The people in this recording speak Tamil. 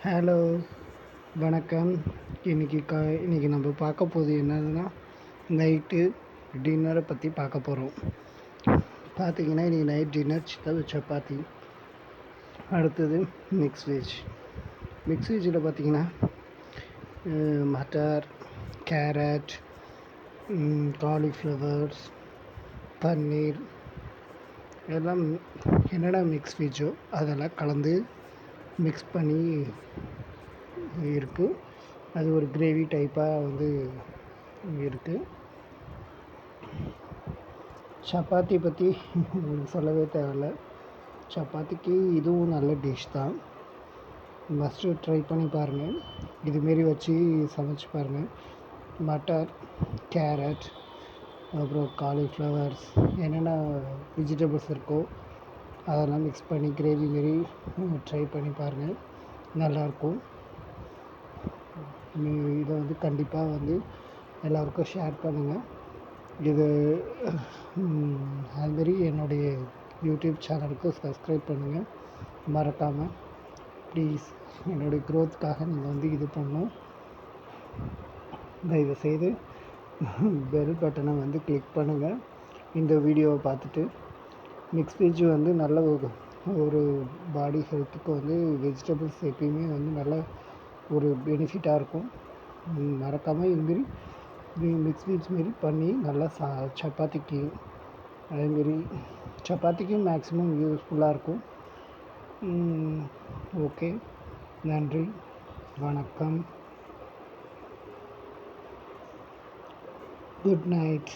ஹலோ, வணக்கம். இன்றைக்கி நம்ம பார்க்க போகுது என்னதுன்னா, நைட்டு டின்னரை பற்றி பார்க்க போகிறோம். பார்த்திங்கன்னா இன்றைக்கி நைட் டின்னர் சப்பாத்தி. அடுத்தது மிக்ஸ் வெஜ்ஜில் பார்த்திங்கன்னா மட்டர், கேரட், காலிஃப்ளவர்ஸ், பன்னீர் எல்லாம் என்னென்ன மிக்ஸ் வெஜ்ஜோ அதெல்லாம் கலந்து மிக்ஸ் பண்ணி இருக்குது. அது ஒரு கிரேவி டைப்பாக இருக்குது. சப்பாத்தி பற்றி உங்களுக்கு சொல்லவே தேவையில்ல. சப்பாத்திக்கு இதுவும் நல்ல டிஷ் தான். மஸ்ட்டு ட்ரை பண்ணி பாருங்கள். இதுமாரி வச்சு சமைச்சு பாருங்கள். மட்டர், கேரட், அப்புறம் காலிஃப்ளவர்ஸ் என்னென்ன வெஜிடபிள்ஸ் இருக்கோ அதெல்லாம் மிக்ஸ் பண்ணி கிரேவி மாரி ட்ரை பண்ணி பாருங்கள். நல்லாயிருக்கும். இதை கண்டிப்பாக எல்லாருக்கும் ஷேர் பண்ணுங்கள். இது அதுமாரி என்னுடைய யூடியூப் சேனலுக்கு சப்ஸ்கிரைப் பண்ணுங்கள் மறக்காமல். ப்ளீஸ், என்னுடைய க்ரோத்துக்காக நீங்கள் இது பண்ணணும். தயவுசெய்து பெல் பட்டனை கிளிக் பண்ணுங்கள். இந்த வீடியோவை பார்த்துட்டு மிக்ஸ் வெஜ் நல்ல ஒரு பாடி ஹெல்த்துக்கு வெஜிடபிள்ஸ் எப்பயுமே நல்ல ஒரு பெனிஃபிட்டாக இருக்கும். மறக்காமல் இதுமாரி மிக்ஸ் வெஜ் மாரி பண்ணி நல்லா சப்பாத்திக்கு அதேமாரி சப்பாத்திக்கும் மேக்ஸிமம் யூஸ்ஃபுல்லாக இருக்கும். ஓகே, நன்றி, வணக்கம், குட் நைட்.